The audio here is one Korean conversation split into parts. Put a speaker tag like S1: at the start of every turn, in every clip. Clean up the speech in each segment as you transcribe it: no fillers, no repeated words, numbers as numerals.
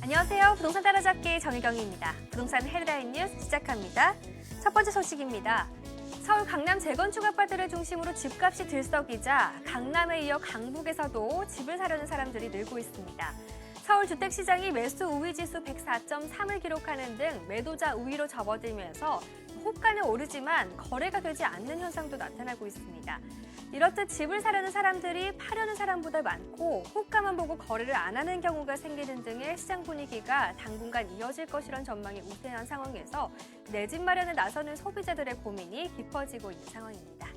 S1: 안녕하세요. 부동산 따라잡기 정혜경입니다. 부동산 헤드라인 뉴스 시작합니다. 첫 번째 소식입니다. 서울 강남 재건축 아파트를 중심으로 집값이 들썩이자 강남에 이어 강북에서도 집을 사려는 사람들이 늘고 있습니다. 서울 주택시장이 매수 우위 지수 104.3을 기록하는 등 매도자 우위로 접어들면서 호가는 오르지만 거래가 되지 않는 현상도 나타나고 있습니다. 이렇듯 집을 사려는 사람들이 파려는 사람보다 많고 호가만 보고 거래를 안 하는 경우가 생기는 등의 시장 분위기가 당분간 이어질 것이란 전망이 우세한 상황에서 내 집 마련에 나서는 소비자들의 고민이 깊어지고 있는 상황입니다.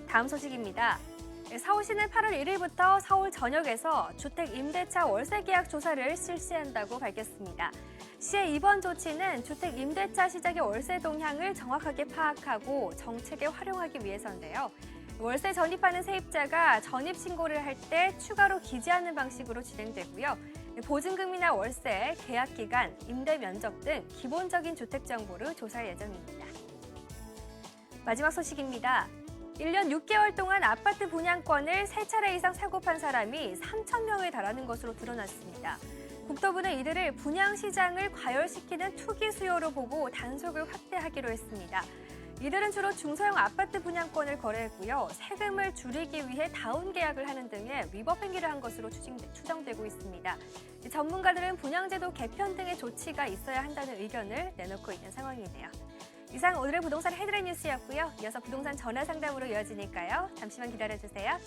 S1: 다음 소식입니다. 서울시는 8월 1일부터 서울 전역에서 주택 임대차 월세 계약 조사를 실시한다고 밝혔습니다. 시의 이번 조치는 주택 임대차 시장의 월세 동향을 정확하게 파악하고 정책에 활용하기 위해서인데요. 월세 전입하는 세입자가 전입 신고를 할 때 추가로 기재하는 방식으로 진행되고요. 보증금이나 월세, 계약 기간, 임대 면적 등 기본적인 주택 정보를 조사할 예정입니다. 마지막 소식입니다. 1년 6개월 동안 아파트 분양권을 3차례 이상 사고 판 사람이 3,000명에 달하는 것으로 드러났습니다. 국토부는 이들을 분양시장을 과열시키는 투기 수요로 보고 단속을 확대하기로 했습니다. 이들은 주로 중소형 아파트 분양권을 거래했고요. 세금을 줄이기 위해 다운 계약을 하는 등의 위법 행위를 한 것으로 추정되고 있습니다. 전문가들은 분양제도 개편 등의 조치가 있어야 한다는 의견을 내놓고 있는 상황이네요. 이상 오늘의 부동산 헤드라인 뉴스였고요. 이어서 부동산 전화 상담으로 이어지니까요. 잠시만 기다려주세요.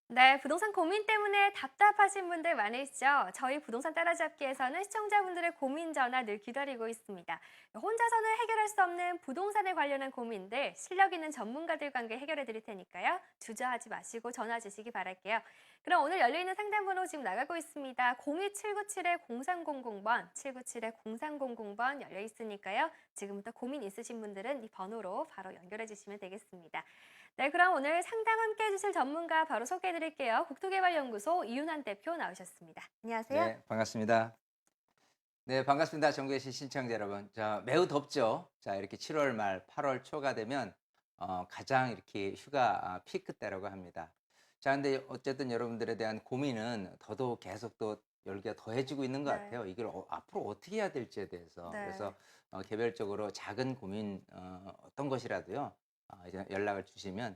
S1: 네, 부동산 고민 때문에 답답하신 분들 많으시죠? 저희 부동산 따라잡기에서는 시청자분들의 고민 전화 늘 기다리고 있습니다. 혼자서는 해결할 수 없는 부동산에 관련한 고민들 실력 있는 전문가들과 함께 해결해 드릴 테니까요. 주저하지 마시고 전화 주시기 바랄게요. 그럼 오늘 열려있는 상담번호 지금 나가고 있습니다. 02797-0300번, 797-0300번 열려 있으니까요. 지금부터 고민 있으신 분들은 이 번호로 바로 연결해 주시면 되겠습니다. 네, 그럼 오늘 상담 함께 해주실 전문가 바로 소개해드릴게요. 국토개발연구소 이윤환 대표 나오셨습니다. 안녕하세요.
S2: 네, 반갑습니다. 네, 반갑습니다. 전국에 계신 시청자 여러분. 자, 매우 덥죠? 자, 이렇게 7월 말, 8월 초가 되면 가장 이렇게 휴가 피크 때라고 합니다. 자, 근데 어쨌든 여러분들에 대한 고민은 더더욱 계속 또 열기가 더해지고 있는 것
S1: 네.
S2: 같아요. 이걸 앞으로 어떻게 해야 될지에 대해서.
S1: 네.
S2: 그래서 개별적으로 작은 고민 어떤 것이라도요. 이제 연락을 주시면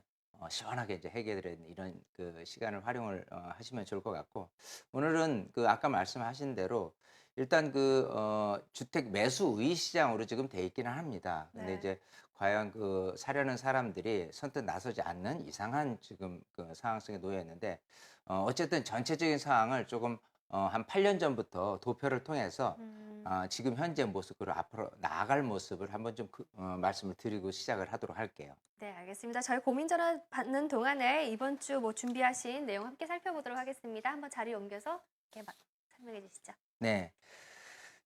S2: 시원하게 이제 해결되는 이런 그 시간을 활용을 하시면 좋을 것 같고, 오늘은 그 아까 말씀하신 대로 일단 주택 매수 우위 시장으로 지금 돼 있기는 합니다. 근데
S1: 네.
S2: 이제 과연 그 사려는 사람들이 선뜻 나서지 않는 이상한 지금 그 상황 속에 놓여 있는데, 어쨌든 전체적인 상황을 조금 한 8년 전부터 도표를 통해서 지금 현재 모습으로 앞으로 나아갈 모습을 한번 좀 말씀을 드리고 시작을 하도록 할게요.
S1: 네, 알겠습니다. 저희 고민 전화 받는 동안에 이번 주 준비하신 내용 함께 살펴보도록 하겠습니다. 한번 자리 옮겨서 이렇게 설명해 주시죠.
S2: 네.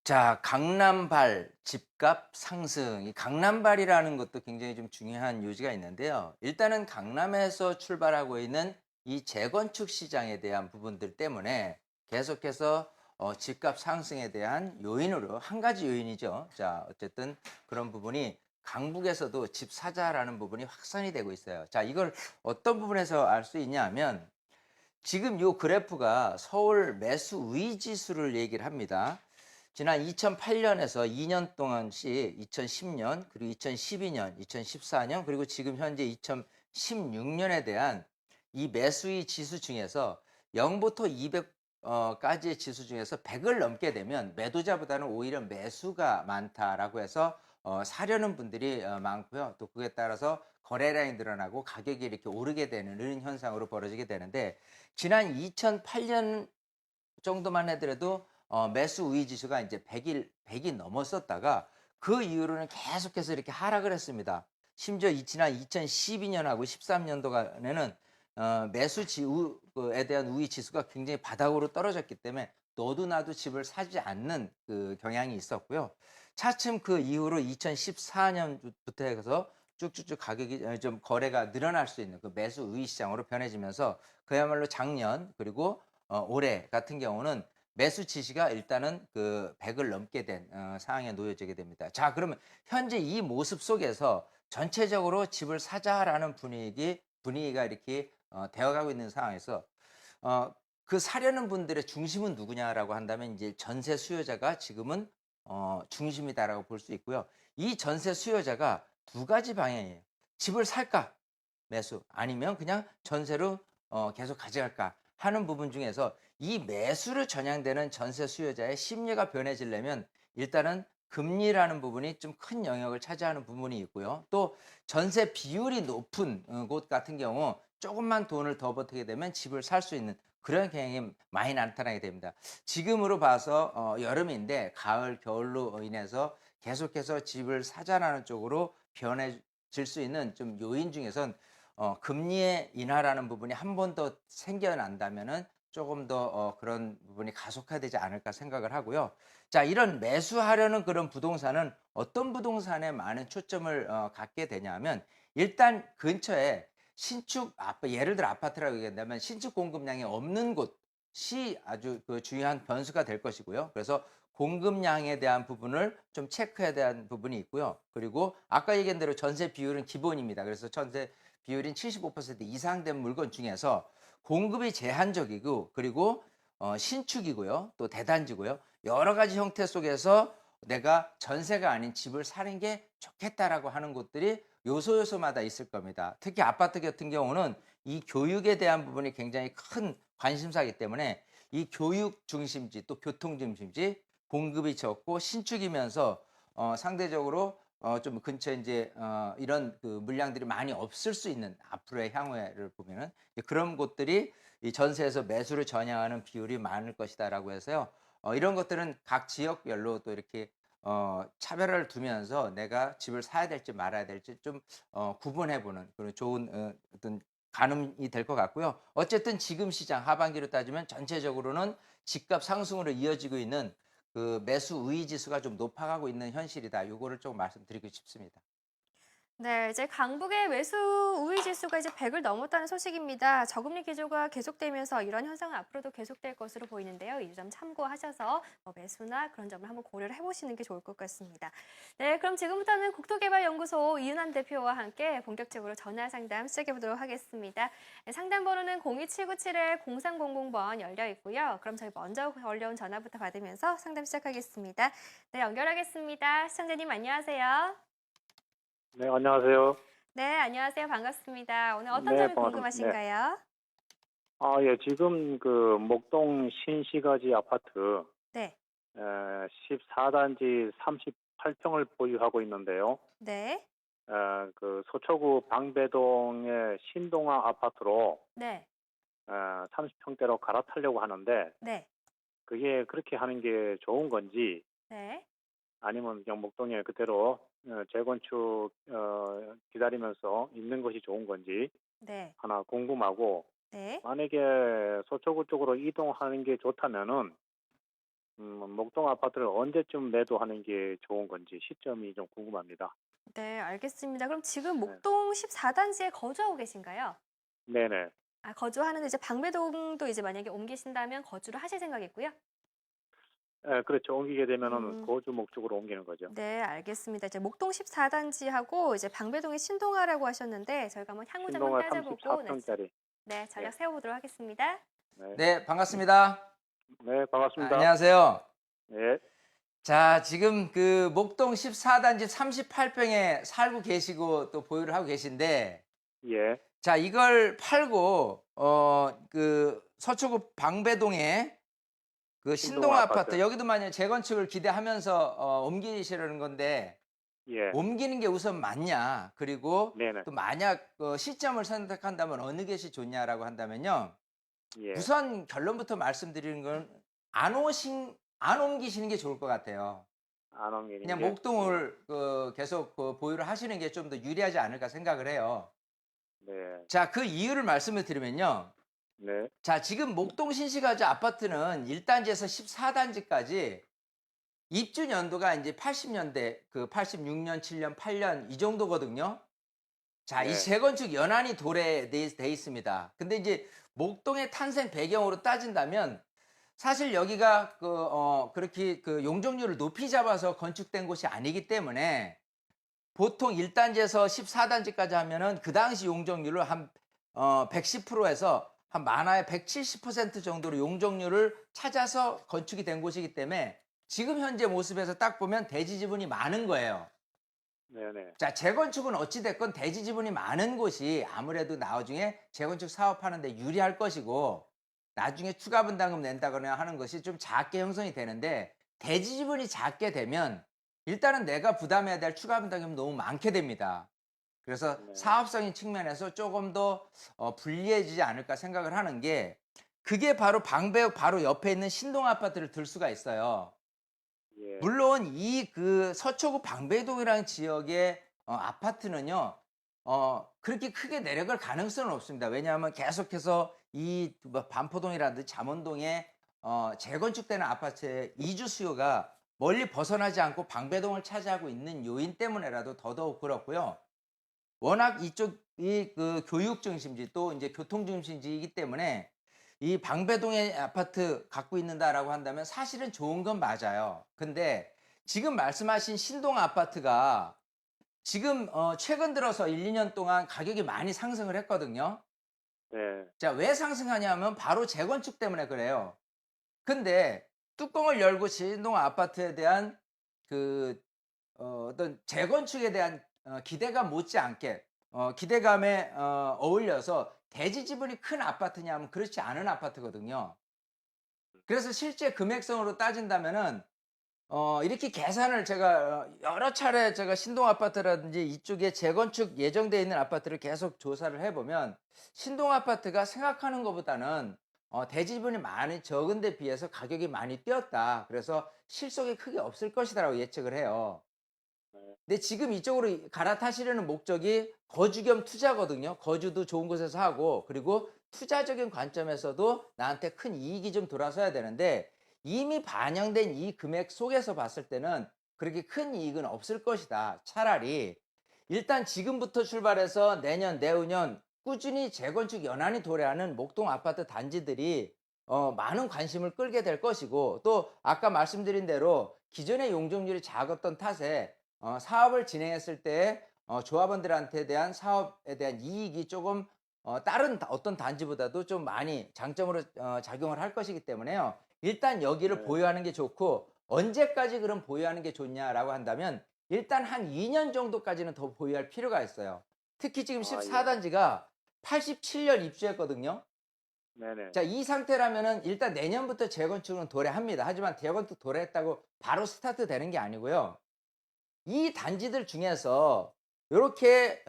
S2: 자, 강남발 집값 상승. 이 강남발이라는 것도 굉장히 좀 중요한 요지가 있는데요. 일단은 강남에서 출발하고 있는 이 재건축 시장에 대한 부분들 때문에 계속해서 집값 상승에 대한 요인으로 한 가지 요인이죠. 자, 어쨌든 그런 부분이 강북에서도 집 사자라는 부분이 확산이 되고 있어요. 자, 이걸 어떤 부분에서 알 수 있냐 하면 지금 요 그래프가 서울 매수 우위 지수를 얘기를 합니다. 지난 2008년에서 2년 동안씩 2010년, 그리고 2012년, 2014년, 그리고 지금 현재 2016년에 대한 이 매수위 지수 중에서 0부터 200까지의 지수 중에서 100을 넘게 되면 매도자보다는 오히려 매수가 많다라고 해서 사려는 분들이 많고요. 또 그에 따라서 거래량이 늘어나고 가격이 이렇게 오르게 되는 이런 현상으로 벌어지게 되는데 지난 2008년 정도만 하더라도 매수 우위 지수가 이제 100이 넘었었다가 그 이후로는 계속해서 이렇게 하락을 했습니다. 심지어 지난 2012년하고 13년도간에는 매수 지우에 대한 우위 지수가 굉장히 바닥으로 떨어졌기 때문에 너도 나도 집을 사지 않는 그 경향이 있었고요. 차츰 그 이후로 2014년부터 해서 쭉쭉쭉 가격이 좀 거래가 늘어날 수 있는 그 매수 우위 시장으로 변해지면서 그야말로 작년 그리고 올해 같은 경우는 매수 지시가 일단은 그 100을 넘게 된 상황에 놓여지게 됩니다. 자, 그러면 현재 이 모습 속에서 전체적으로 집을 사자라는 분위기가 이렇게 되어가고 있는 상황에서 그 사려는 분들의 중심은 누구냐라고 한다면 이제 전세 수요자가 지금은 중심이다라고 볼 수 있고요. 이 전세 수요자가 두 가지 방향이에요. 집을 살까? 매수. 아니면 그냥 전세로 계속 가져갈까? 하는 부분 중에서 이 매수를 겨냥되는 전세 수요자의 심리가 변해지려면 일단은 금리라는 부분이 좀 큰 영역을 차지하는 부분이 있고요. 또 전세 비율이 높은 곳 같은 경우 조금만 돈을 더 보태게 되면 집을 살 수 있는 그런 경향이 많이 나타나게 됩니다. 지금으로 봐서 여름인데 가을, 겨울로 인해서 계속해서 집을 사자라는 쪽으로 변해질 수 있는 좀 요인 중에선 금리의 인하라는 부분이 한 번 더 생겨난다면은 조금 더 그런 부분이 가속화되지 않을까 생각을 하고요. 자, 이런 매수하려는 그런 부동산은 어떤 부동산에 많은 초점을 갖게 되냐면 일단 근처에 예를 들어 아파트라고 얘기한다면 신축 공급량이 없는 곳이 아주 그 중요한 변수가 될 것이고요. 그래서 공급량에 대한 부분을 좀 체크해야 되는 부분이 있고요. 그리고 아까 얘기한 대로 전세 비율은 기본입니다. 그래서 전세 비율인 75% 이상 된 물건 중에서 공급이 제한적이고 그리고 신축이고요. 또 대단지고요. 여러 가지 형태 속에서 내가 전세가 아닌 집을 사는 게 좋겠다라고 하는 곳들이 요소요소마다 있을 겁니다. 특히 아파트 같은 경우는 이 교육에 대한 부분이 굉장히 큰 관심사이기 때문에 이 교육 중심지 또 교통 중심지 공급이 적고 신축이면서 상대적으로 좀 근처에 이제 이런 그 물량들이 많이 없을 수 있는 앞으로의 향후를 보면은 그런 곳들이 이 전세에서 매수를 전향하는 비율이 많을 것이다라고 해서요. 이런 것들은 각 지역별로 또 이렇게 차별화를 두면서 내가 집을 사야 될지 말아야 될지 좀 구분해 보는 그런 좋은 어떤 가늠이 될 것 같고요. 어쨌든 지금 시장 하반기로 따지면 전체적으로는 집값 상승으로 이어지고 있는 그 매수 우위 지수가 좀 높아가고 있는 현실이다. 요거를 좀 말씀드리고 싶습니다.
S1: 네, 이제 강북의 매수 우위 지수가 이제 100을 넘었다는 소식입니다. 저금리 기조가 계속되면서 이런 현상은 앞으로도 계속될 것으로 보이는데요. 이 점 참고하셔서 매수나 그런 점을 한번 고려를 해보시는 게 좋을 것 같습니다. 네, 그럼 지금부터는 국토개발연구소 이은환 대표와 함께 본격적으로 전화 상담 시작해보도록 하겠습니다. 네, 상담 번호는 02797-0300번 열려 있고요. 그럼 저희 먼저 걸려온 전화부터 받으면서 상담 시작하겠습니다. 네, 연결하겠습니다. 시청자님 안녕하세요.
S3: 네, 안녕하세요.
S1: 네, 안녕하세요. 반갑습니다. 오늘 어떤
S3: 네,
S1: 점이
S3: 반갑습니다. 네.
S1: 궁금하신가요?
S3: 예, 지금 그 목동 신시가지 아파트
S1: 네,
S3: 14단지 38평을 보유하고 있는데요.
S1: 네,
S3: 그 서초구 방배동의 신동아 아파트로
S1: 네,
S3: 30평대로 갈아타려고 하는데
S1: 네,
S3: 그게 그렇게 하는 게 좋은 건지
S1: 네,
S3: 아니면 그냥 목동에 그대로 재건축 기다리면서 있는 것이 좋은 건지
S1: 네,
S3: 하나 궁금하고
S1: 네.
S3: 만약에 서초구 쪽으로 이동하는 게 좋다면은 목동 아파트를 언제쯤 매도하는 게 좋은 건지 시점이 좀 궁금합니다.
S1: 네, 알겠습니다. 그럼 지금
S3: 네.
S1: 목동 14단지에 거주하고 계신가요?
S3: 네네.
S1: 아, 거주하는데 이제 방배동도 이제 만약에 옮기신다면 거주를 하실 생각이고요.
S3: 예, 그렇죠. 옮기게 되면은
S1: 음,
S3: 거주 목적으로 옮기는 거죠.
S1: 네, 알겠습니다. 이제 목동 14단지하고 이제 방배동의 신동아라고 하셨는데 저희가 한번 향후좀 한번
S3: 신동아
S1: 따져보고 네,
S3: 34평짜리.
S1: 네,
S3: 네.
S1: 전략 세워보도록 하겠습니다.
S3: 네.
S2: 네, 반갑습니다.
S3: 네, 반갑습니다.
S2: 안녕하세요.
S3: 네.
S2: 자, 지금 그 목동 14단지 38평에 살고 계시고 또 보유를 하고 계신데
S3: 예.
S2: 자, 이걸 팔고 그 서초구 방배동에 그
S3: 신동아
S2: 신동아 아파트
S3: 아파트.
S2: 여기도 만약 재건축을 기대하면서 옮기시려는 건데
S3: 예.
S2: 옮기는 게 우선 맞냐? 그리고
S3: 네네.
S2: 또 만약 시점을 선택한다면 어느 것이 좋냐라고 한다면요.
S3: 예.
S2: 우선 결론부터 말씀드리는 건 안 옮기시는 게 좋을 것 같아요.
S3: 안 옮기는
S2: 그냥
S3: 게.
S2: 목동을 계속 보유를 하시는 게 좀 더 유리하지 않을까 생각을 해요.
S3: 네.
S2: 자, 그 이유를 말씀을 드리면요.
S3: 네.
S2: 자, 지금 목동 신시가지 아파트는 1단지에서 14단지까지 입주 연도가 이제 80년대, 86년, 7년, 8년 이 정도거든요. 자, 이
S3: 네.
S2: 재건축 연한이 돼 있습니다. 근데 이제 목동의 탄생 배경으로 따진다면 사실 여기가 그렇게 용적률을 높이 잡아서 건축된 곳이 아니기 때문에 보통 1단지에서 14단지까지 하면은 그 당시 용적률을 한 110%에서 한 많아야 170% 정도로 용적률을 찾아서 건축이 된 곳이기 때문에 지금 현재 모습에서 딱 보면 대지 지분이 많은 거예요.
S3: 네네.
S2: 자, 재건축은 어찌됐건 대지 지분이 많은 곳이 아무래도 나중에 재건축 사업하는데 유리할 것이고 나중에 추가 분담금 낸다거나 하는 것이 좀 작게 형성이 되는데 대지 지분이 작게 되면 일단은 내가 부담해야 될 추가 분담금이 너무 많게 됩니다. 그래서
S3: 네.
S2: 사업적인 측면에서 조금 더 불리해지지 않을까 생각을 하는 게 그게 바로 방배역 바로 옆에 있는 신동 아파트를 들 수가 있어요.
S3: 예.
S2: 물론 이 서초구 방배동이라는 지역의 아파트는요, 그렇게 크게 내려갈 가능성은 없습니다. 왜냐하면 계속해서 뭐 반포동이라든지 잠원동에 재건축되는 아파트의 이주 수요가 멀리 벗어나지 않고 방배동을 차지하고 있는 요인 때문에라도 더더욱 그렇고요. 워낙 이쪽이 교육 중심지 또 이제 교통 중심지이기 때문에 이 방배동의 아파트 갖고 있는다라고 한다면 사실은 좋은 건 맞아요. 근데 지금 말씀하신 신동 아파트가 지금 최근 들어서 1, 2년 동안 가격이 많이 상승을 했거든요.
S3: 네.
S2: 자, 왜 상승하냐면 바로 재건축 때문에 그래요. 근데 뚜껑을 열고 신동 아파트에 대한 어떤 재건축에 대한 기대감 못지않게 기대감에 어울려서 대지 지분이 큰 아파트냐면 그렇지 않은 아파트거든요. 그래서 실제 금액성으로 따진다면은 이렇게 계산을 제가 여러 차례 제가 신동 아파트라든지 이쪽에 재건축 예정돼 있는 아파트를 계속 조사를 해보면 신동 아파트가 생각하는 것보다는 대지 지분이 많이 적은 데 비해서 가격이 많이 뛰었다. 그래서 실속이 크게 없을 것이다라고 예측을 해요. 근데 지금 이쪽으로 갈아타시려는 목적이 거주 겸 투자거든요. 거주도 좋은 곳에서 하고 그리고 투자적인 관점에서도 나한테 큰 이익이 좀 돌아서야 되는데 이미 반영된 이 금액 속에서 봤을 때는 그렇게 큰 이익은 없을 것이다. 차라리 일단 지금부터 출발해서 내년, 내후년 꾸준히 재건축 연한이 도래하는 목동 아파트 단지들이 많은 관심을 끌게 될 것이고 또 아까 말씀드린 대로 기존의 용적률이 작았던 탓에 사업을 진행했을 때 조합원들한테 대한 사업에 대한 이익이 조금 다른 어떤 단지보다도 좀 많이 장점으로 작용을 할 것이기 때문에요. 일단 여기를
S3: 네.
S2: 보유하는 게 좋고 언제까지 그럼 보유하는 게 좋냐라고 한다면 일단 한 2년 정도까지는 더 보유할 필요가 있어요. 특히 지금
S3: 아, 예.
S2: 14단지가 87년 입주했거든요.
S3: 네네.
S2: 자, 이 상태라면은 일단 내년부터 재건축은 도래합니다. 하지만 재건축 도래했다고 바로 스타트 되는 게 아니고요. 이 단지들 중에서 이렇게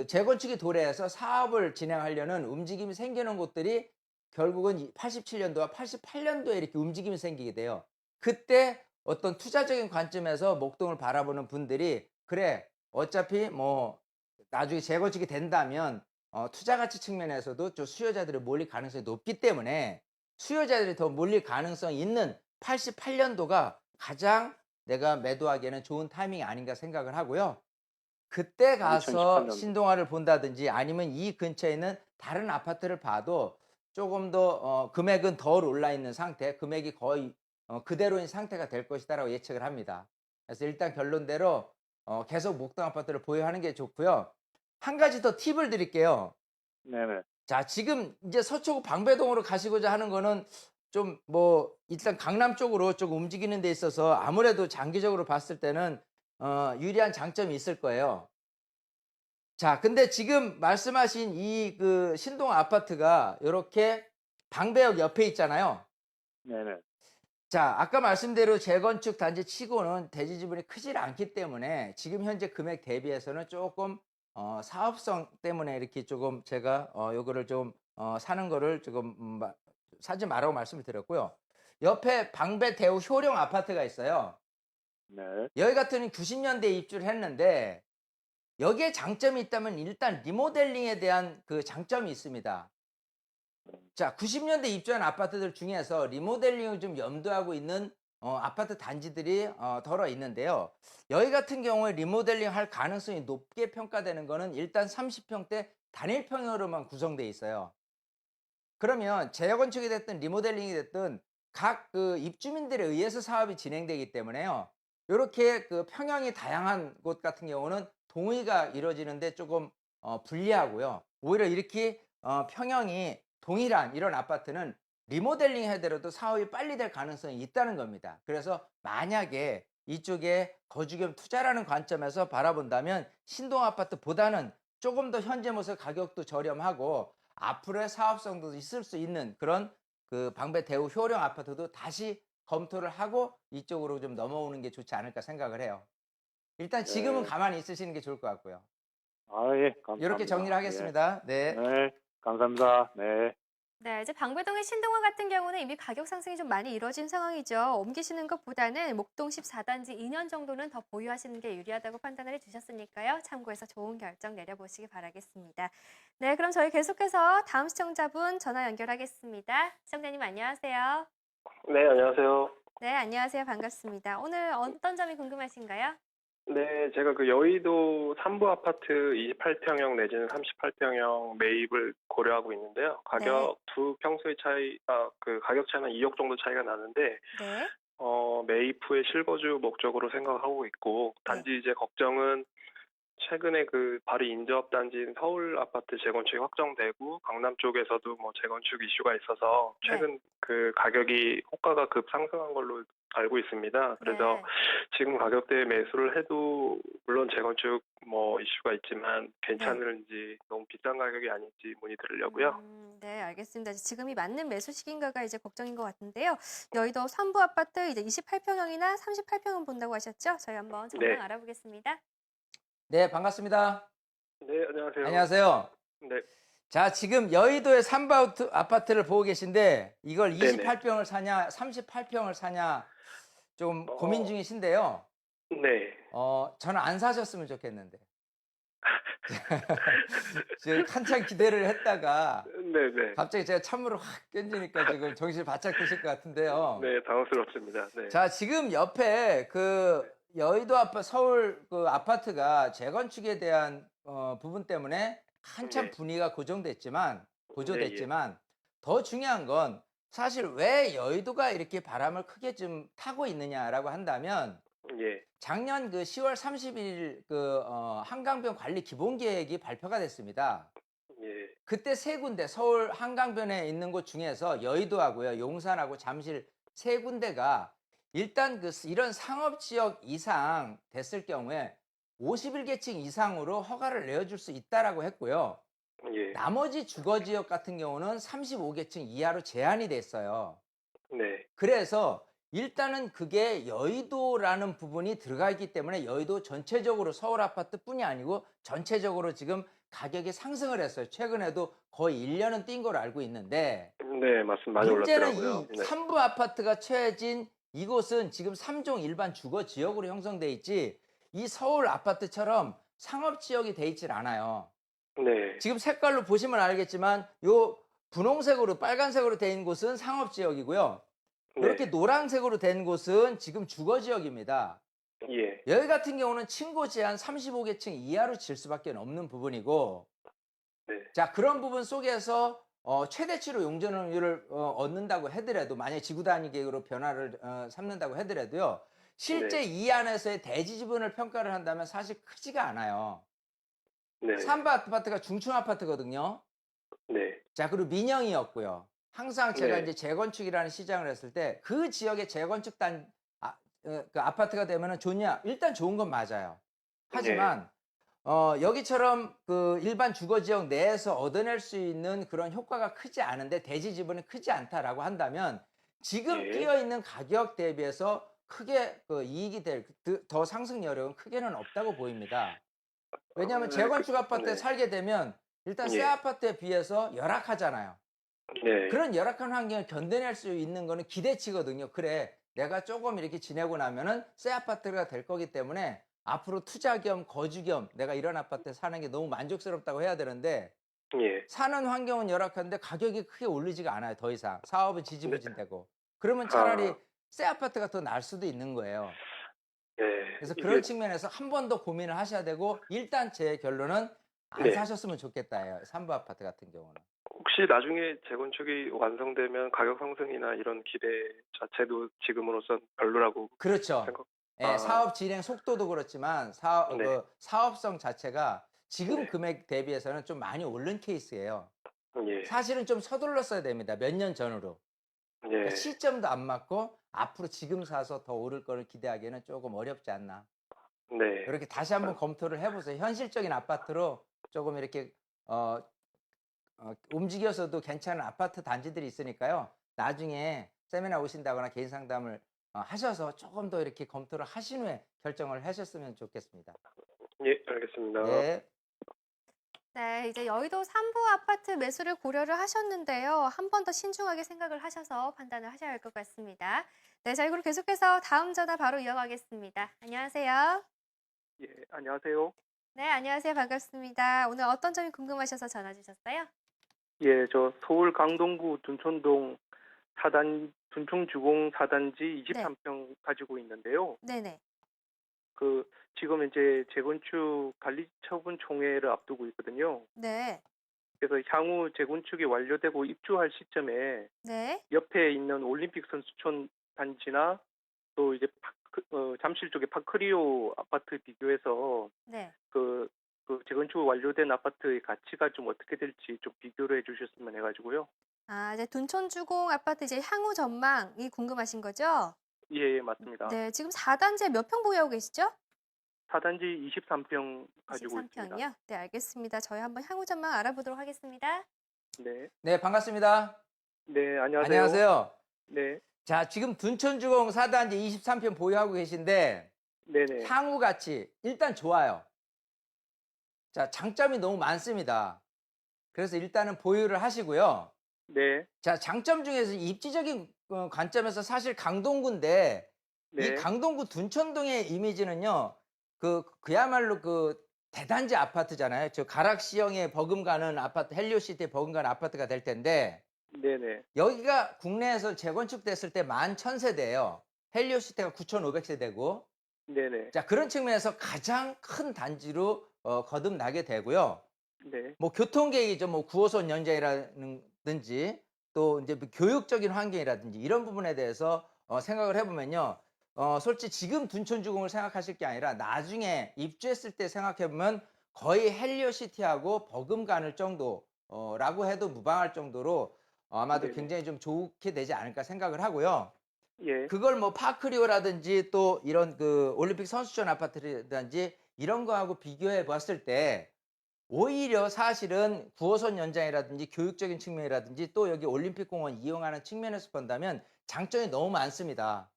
S2: 재건축이 도래해서 사업을 진행하려는 움직임이 생기는 곳들이 결국은 87년도와 88년도에 이렇게 움직임이 생기게 돼요. 그때 어떤 투자적인 관점에서 목동을 바라보는 분들이 그래 어차피 뭐 나중에 재건축이 된다면 투자 가치 측면에서도 좀 수요자들이 몰릴 가능성이 높기 때문에 수요자들이 더 몰릴 가능성이 있는 88년도가 가장 내가 매도하기에는 좋은 타이밍이 아닌가 생각을 하고요. 그때 가서
S3: 2018년도.
S2: 신동아를 본다든지 아니면 이 근처에 있는 다른 아파트를 봐도 조금 더 금액은 덜 올라 있는 상태, 금액이 거의 그대로인 상태가 될 것이다라고 예측을 합니다. 그래서 일단 결론대로 계속 목동 아파트를 보유하는 게 좋고요. 한 가지 더 팁을 드릴게요.
S3: 네네.
S2: 자, 지금 이제 서초구 방배동으로 가시고자 하는 거는 좀 뭐 일단 강남 쪽으로 좀 움직이는 데 있어서 아무래도 장기적으로 봤을 때는 유리한 장점이 있을 거예요. 자, 근데 지금 말씀하신 이 신동 아파트가 이렇게 방배역 옆에 있잖아요.
S3: 네네.
S2: 자, 아까 말씀대로 재건축 단지 치고는 대지 지분이 크질 않기 때문에 지금 현재 금액 대비해서는 조금 사업성 때문에 이렇게 조금 제가 요거를 좀 사는 거를 조금 사지 말라고 말씀을 드렸고요. 옆에 방배 대우 효령 아파트가 있어요.
S3: 네.
S2: 여기 같은 90년대에 입주를 했는데 여기에 장점이 있다면 일단 리모델링에 대한 그 장점이 있습니다. 자, 90년대 입주한 아파트들 중에서 리모델링을 좀 염두하고 있는 아파트 단지들이 덜어 있는데요. 여기 같은 경우에 리모델링 할 가능성이 높게 평가되는 거는 일단 30평대 단일평형으로만 구성되어 있어요. 그러면 재건축이 됐든 리모델링이 됐든 각 그 입주민들에 의해서 사업이 진행되기 때문에요. 이렇게 그 평형이 다양한 곳 같은 경우는 동의가 이루어지는데 조금 불리하고요. 오히려 이렇게 평형이 동일한 이런 아파트는 리모델링 해더라도 사업이 빨리 될 가능성이 있다는 겁니다. 그래서 만약에 이쪽에 거주겸 투자라는 관점에서 바라본다면 신동 아파트보다는 조금 더 현재 모습 가격도 저렴하고 앞으로의 사업성도 있을 수 있는 그런 그 방배 대우 효령 아파트도 다시 검토를 하고 이쪽으로 좀 넘어오는 게 좋지 않을까 생각을 해요. 일단 지금은
S3: 네.
S2: 가만히 있으시는 게 좋을 것 같고요.
S3: 아, 예, 감사합니다.
S2: 이렇게 정리를 하겠습니다.
S3: 예.
S2: 네.
S3: 네, 감사합니다. 네.
S1: 네, 이제 방배동의 신동아 같은 경우는 이미 가격 상승이 좀 많이 이루어진 상황이죠. 옮기시는 것보다는 목동 14단지 2년 정도는 더 보유하시는 게 유리하다고 판단을 해주셨으니까요. 참고해서 좋은 결정 내려보시기 바라겠습니다. 네, 그럼 저희 계속해서 다음 시청자분 전화 연결하겠습니다. 시청자님 안녕하세요.
S4: 네, 안녕하세요.
S1: 네, 안녕하세요. 반갑습니다. 오늘 어떤 점이 궁금하신가요?
S4: 네, 제가 그 여의도 3부 아파트 28평형 내지는 38평형 매입을 고려하고 있는데요. 가격 두 평수의 그 가격 차이는 2억 정도 차이가 나는데,
S1: 네.
S4: 매입 후에 실거주 목적으로 생각하고 있고, 단지 이제 걱정은 최근에 그 발이 인접 단지인 서울 아파트 재건축이 확정되고 강남 쪽에서도 뭐 재건축 이슈가 있어서 최근 그 가격이 호가가 급 상승한 걸로 알고 있습니다. 그래서
S1: 네.
S4: 지금 가격대에 매수를 해도 물론 재건축 뭐 이슈가 있지만 괜찮은지 너무 비싼 가격이 아닌지 문의드리려고요.
S1: 네, 알겠습니다. 지금이 맞는 매수 시기인가가 이제 걱정인 것 같은데요. 여의도 3부 아파트 이제 28평형이나 38평형 본다고 하셨죠? 저희 한번 정황
S4: 네.
S1: 알아보겠습니다.
S2: 네, 반갑습니다.
S4: 네, 안녕하세요.
S2: 안녕하세요.
S4: 네.
S2: 자, 지금 여의도의 3부 아파트를 보고 계신데 이걸
S4: 네네.
S2: 28평을 사냐, 38평을 사냐 좀 고민 중이신데요.
S4: 네.
S2: 저는 안 사셨으면 좋겠는데. 지금 한참 기대를 했다가
S4: 네네.
S2: 갑자기 제가 찬물을 확 껴주니까 지금 정신이 바짝 드실 것 같은데요.
S4: 네, 당황스럽습니다. 네.
S2: 자, 지금 옆에 그 여의도 서울 그 아파트가 재건축에 대한 부분 때문에 한참
S4: 네.
S2: 분위기가 고조됐지만 더 중요한 건 사실 왜 여의도가 이렇게 바람을 크게 좀 타고 있느냐라고 한다면
S4: 예.
S2: 작년 그 10월 30일 그 한강변 관리 기본 계획이 발표가 됐습니다.
S4: 예.
S2: 그때 세 군데 서울 한강변에 있는 곳 중에서 여의도하고요, 용산하고 잠실 세 군데가 일단 이런 상업지역 이상 됐을 경우에 51계층 이상으로 허가를 내어줄 수 있다라고 했고요.
S4: 예.
S2: 나머지 주거지역 같은 경우는 35계층 이하로 제한이 됐어요.
S4: 네.
S2: 그래서 일단은 그게 여의도라는 부분이 들어가 있기 때문에 여의도 전체적으로 서울 아파트뿐이 아니고 전체적으로 지금 가격이 상승을 했어요. 최근에도 거의 1년은 뛴 걸로 알고 있는데
S4: 네, 맞습니다. 많이
S2: 문제는
S4: 올랐더라고요.
S2: 이
S4: 네.
S2: 3부 아파트가 처해진 이곳은 지금 3종 일반 주거 지역으로 형성돼 있지 이 서울 아파트처럼 상업 지역이 돼 있질 않아요.
S4: 네.
S2: 지금 색깔로 보시면 알겠지만 요 분홍색으로 빨간색으로 돼 있는 곳은 상업 지역이고요. 이렇게
S4: 네.
S2: 노란색으로 된 곳은 지금 주거 지역입니다.
S4: 예.
S2: 여기 같은 경우는 층고 제한 35계층 이하로 질 수밖에 없는 부분이고
S4: 네.
S2: 자, 그런 부분 속에서 최대치로 용적률을 얻는다고 하더라도 만약에 지구 단위 계획으로 변화를 삼는다고 하더라도요. 실제 이 안에서의 대지 지분을 평가를 한다면 사실 크지가 않아요.
S4: 네.
S2: 3부 아파트가 중층 아파트거든요.
S4: 네.
S2: 자, 그리고 민영이었고요. 항상 제가
S4: 네.
S2: 이제 재건축이라는 시장을 했을 때 그 지역의 재건축 그 아파트가 되면은 좋냐? 일단 좋은 건 맞아요. 하지만 여기처럼 그 일반 주거 지역 내에서 얻어낼 수 있는 그런 효과가 크지 않은데 대지 지분이 크지 않다라고 한다면 지금
S4: 예.
S2: 뛰어 있는 가격 대비해서 크게 그 이익이 될 더 상승 여력은 크게는 없다고 보입니다. 왜냐하면 재건축 아파트에
S4: 네.
S2: 살게 되면 일단 새
S4: 예.
S2: 아파트에 비해서 열악하잖아요.
S4: 네.
S2: 그런 열악한 환경을 견뎌낼 수 있는 거는 기대치거든요. 그래, 내가 조금 이렇게 지내고 나면은 새 아파트가 될 거기 때문에 앞으로 투자 겸 거주 겸 내가 이런 아파트에 사는 게 너무 만족스럽다고 해야 되는데
S4: 예.
S2: 사는 환경은 열악한데 가격이 크게 오르지가 않아요. 더 이상 사업은
S4: 네.
S2: 지지부진되고 그러면
S4: 아.
S2: 차라리 새 아파트가 더 나을 수도 있는 거예요.
S4: 네.
S2: 그래서
S4: 이게
S2: 그런 측면에서 한 번 더 고민을 하셔야 되고 일단 제 결론은 안
S4: 네.
S2: 사셨으면 좋겠다예요. 삼부 아파트 같은 경우는.
S4: 혹시 나중에 재건축이 완성되면 가격 상승이나 이런 기대 자체도 지금으로선 별로라고
S2: 그렇죠.
S4: 생각.
S2: 예,
S4: 아.
S2: 사업 진행 속도도 그렇지만
S4: 네.
S2: 그 사업성 자체가 지금
S4: 네.
S2: 금액 대비해서는 좀 많이 오른 케이스예요.
S4: 예.
S2: 사실은 좀 서둘렀어야 됩니다. 몇 년 전으로. 그러니까
S4: 예.
S2: 시점도 안 맞고 앞으로 지금 사서 더 오를 거를 기대하기에는 조금 어렵지 않나.
S4: 네.
S2: 이렇게 다시 한번 검토를 해보세요. 현실적인 아파트로 조금 이렇게 움직여서도 괜찮은 아파트 단지들이 있으니까요. 나중에 세미나 오신다거나 개인 상담을 하셔서 조금 더 이렇게 검토를 하신 후에 결정을 하셨으면 좋겠습니다.
S4: 예, 알겠습니다.
S2: 네.
S1: 네, 이제 여의도 3부 아파트 매수를 고려를 하셨는데요. 한 번 더 신중하게 생각을 하셔서 판단을 하셔야 할 것 같습니다. 네, 자, 그리고 계속해서 다음 전화 바로 이어가겠습니다. 안녕하세요.
S5: 예, 안녕하세요.
S1: 네, 안녕하세요. 반갑습니다. 오늘 어떤 점이 궁금하셔서 전화 주셨어요?
S5: 예, 저 서울 강동구 둔촌동 둔촌주공 4단지 23평 가지고 있는데요.
S1: 네네.
S5: 지금 이제 재건축 관리처분 총회를 앞두고 있거든요.
S1: 네.
S5: 그래서 향후 재건축이 완료되고 입주할 시점에
S1: 네.
S5: 옆에 있는 올림픽 선수촌 단지나 또 이제 잠실 쪽의 파크리오 아파트 비교해서
S1: 네.
S5: 그 재건축 완료된 아파트의 가치가 좀 어떻게 될지 좀 비교를 해주셨으면 해가지고요.
S1: 아, 이제 둔촌주공 아파트 이제 향후 전망이 궁금하신 거죠?
S5: 예, 예, 맞습니다.
S1: 네, 지금 4단지에 몇 평 보유하고 계시죠?
S5: 4단지 23평 가지고 있습니다.
S1: 23평이요? 네, 알겠습니다. 저희 한번 향후 전망 알아보도록 하겠습니다.
S5: 네,
S2: 네, 반갑습니다.
S5: 네, 안녕하세요.
S2: 안녕하세요.
S5: 네,
S2: 자, 지금 둔촌주공 4단지 23평 보유하고 계신데
S5: 네네.
S2: 향후 가치 일단 좋아요. 자, 장점이 너무 많습니다. 그래서 일단은 보유를 하시고요.
S5: 네,
S2: 자, 장점 중에서 입지적인 관점에서 사실 강동구인데 이
S5: 네,
S2: 강동구 둔촌동의 이미지는요. 그야말로 대단지 아파트잖아요. 저 가락시형의 버금가는 아파트, 헬리오시티에 버금가는 아파트가 될 텐데
S5: 네네.
S2: 여기가 국내에서 재건축됐을 때 11,000세대예요. 헬리오시티가 9,500세대고
S5: 네네.
S2: 자, 그런 측면에서 가장 큰 단지로 거듭나게 되고요.
S5: 네,
S2: 뭐 교통계획이죠. 뭐 9호선 연장이라든지 또 이제 뭐 교육적인 환경이라든지 이런 부분에 대해서 생각을 해보면요. 솔직히 지금 둔촌주공을 생각하실 게 아니라 나중에 입주했을 때 생각해보면 거의 헬리오시티하고 버금가는 정도라고 해도 무방할 정도로 아마도
S5: 네네.
S2: 굉장히 좀 좋게 되지 않을까 생각을 하고요.
S5: 예,
S2: 그걸 뭐 파크리오라든지 또 이런 올림픽 선수촌 아파트라든지 이런 거하고 비교해 봤을 때 오히려 사실은 9호선 연장이라든지 교육적인 측면이라든지 또 여기 올림픽공원 이용하는 측면에서 본다면 장점이 너무 많습니다.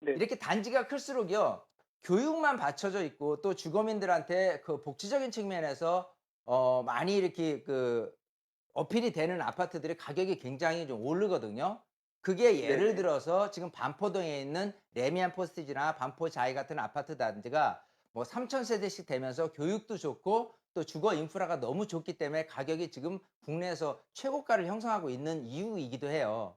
S5: 네,
S2: 이렇게 단지가 클수록요, 교육만 받쳐져 있고 또 주거민들한테 그 복지적인 측면에서 많이 이렇게 어필이 되는 아파트들의 가격이 굉장히 좀 오르거든요. 그게 예를
S5: 네네.
S2: 들어서 지금 반포동에 있는 레미안 포스티지나 반포자이 같은 아파트 단지가 뭐 3,000세대씩 되면서 교육도 좋고 또 주거 인프라가 너무 좋기 때문에 가격이 지금 국내에서 최고가를 형성하고 있는 이유이기도 해요.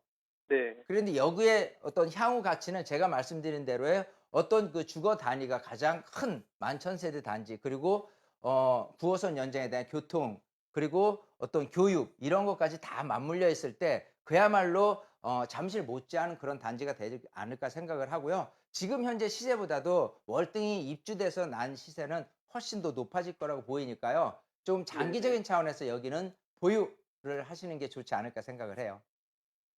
S5: 네,
S2: 그런데 여기에 어떤 향후 가치는 제가 말씀드린 대로의 어떤 그 주거 단위가 가장 큰 11,000세대 단지 그리고 9호선 연장에 대한 교통 그리고 어떤 교육 이런 것까지 다 맞물려 있을 때 그야말로 잠실 못지않은 그런 단지가 되지 않을까 생각을 하고요. 지금 현재 시세보다도 월등히 입주돼서 난 시세는 훨씬 더 높아질 거라고 보이니까요. 좀 장기적인 차원에서 여기는 보유를 하시는 게 좋지 않을까 생각을 해요.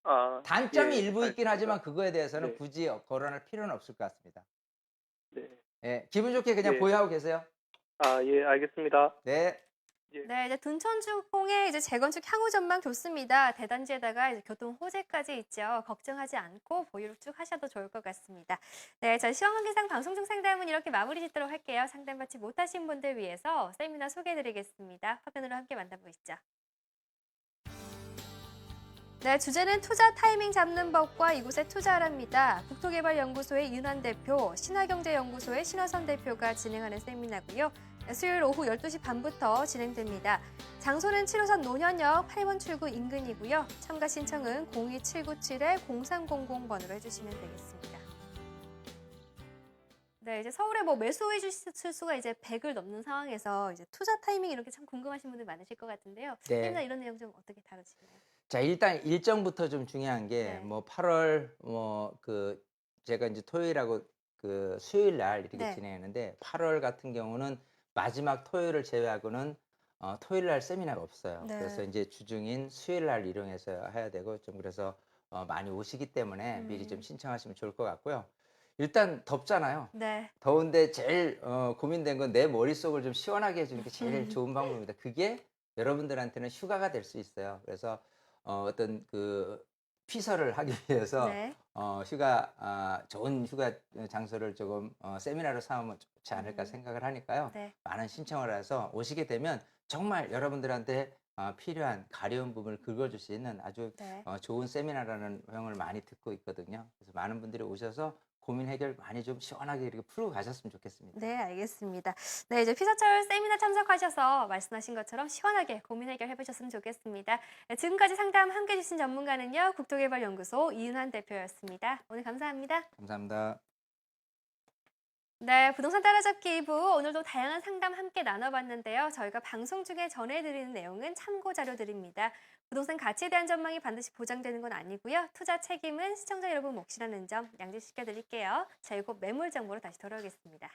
S5: 아,
S2: 단점이
S5: 예,
S2: 일부 있긴
S5: 알겠습니다.
S2: 하지만 그거에 대해서는
S5: 네,
S2: 굳이 거론할 필요는 없을 것 같습니다.
S5: 네.
S2: 예, 기분 좋게 그냥
S5: 예.
S2: 보유하고 계세요.
S5: 아, 예, 알겠습니다.
S2: 네.
S1: 네, 이제 둔천주공의 이제 재건축 향후 전망 좋습니다. 대단지에다가 이제 교통 호재까지 있죠. 걱정하지 않고 보유를 쭉 하셔도 좋을 것 같습니다. 네, 저 시황관계상 방송 중 상담은 이렇게 마무리 짓도록 할게요. 상담받지 못하신 분들 위해서 세미나 소개해드리겠습니다. 화면으로 함께 만나보시죠. 네, 주제는 투자 타이밍 잡는 법과 이곳에 투자하랍니다. 국토개발연구소의 윤환 대표, 신화경제연구소의 신화선 대표가 진행하는 세미나고요. 수요일 오후 12시 반부터 진행됩니다. 장소는 7호선 노현역 8번 출구 인근이고요. 참가 신청은 02797-0300번으로 해주시면 되겠습니다. 네, 이제 서울에 뭐 매수 위주 수가 이제 100을 넘는 상황에서 이제 투자 타이밍 이렇게 참 궁금하신 분들 많으실 것 같은데요.
S2: 네.
S1: 세미나 이런 내용 좀 어떻게 다루시나요?
S2: 자, 일단 일정부터 좀 중요한 게
S1: 네.
S2: 뭐 8월 제가 이제 토요일하고 그 수요일 날 이렇게
S1: 네.
S2: 진행했는데 8월 같은 경우는 마지막 토요일을 제외하고는 토요일 날 세미나가 없어요.
S1: 네.
S2: 그래서 이제 주중인 수요일 날 이용해서 해야 되고 좀 그래서 많이 오시기 때문에 미리 좀 신청하시면 좋을 것 같고요. 일단 덥잖아요.
S1: 네.
S2: 더운데 제일 고민된 건 내 머릿속을 좀 시원하게 해주는 게 제일 좋은 방법입니다. 그게 여러분들한테는 휴가가 될 수 있어요. 그래서 어떤 그 피서를 하기 위해서
S1: 네.
S2: 좋은 휴가 장소를 조금 세미나로 삼으면 좋지 않을까 생각을 하니까요.
S1: 네.
S2: 많은 신청을 해서 오시게 되면 정말 여러분들한테 필요한 가려운 부분을 긁어줄 수 있는 아주
S1: 네.
S2: 좋은 세미나라는 평을 많이 듣고 있거든요. 그래서 많은 분들이 오셔서 고민 해결 많이 좀 시원하게 이렇게 풀고 가셨으면 좋겠습니다.
S1: 네, 알겠습니다. 네, 이제 피서철 세미나 참석하셔서 말씀하신 것처럼 시원하게 고민 해결해 보셨으면 좋겠습니다. 네, 지금까지 상담 함께 해주신 전문가는요, 국토개발연구소 이윤환 대표였습니다. 오늘 감사합니다.
S2: 감사합니다.
S1: 네, 부동산 따라잡기 2부 오늘도 다양한 상담 함께 나눠봤는데요. 저희가 방송 중에 전해드리는 내용은 참고 자료들입니다. 부동산 가치에 대한 전망이 반드시 보장되는 건 아니고요. 투자 책임은 시청자 여러분 몫이라는 점 양지시켜드릴게요. 자, 이거 매물 정보로 다시 돌아오겠습니다.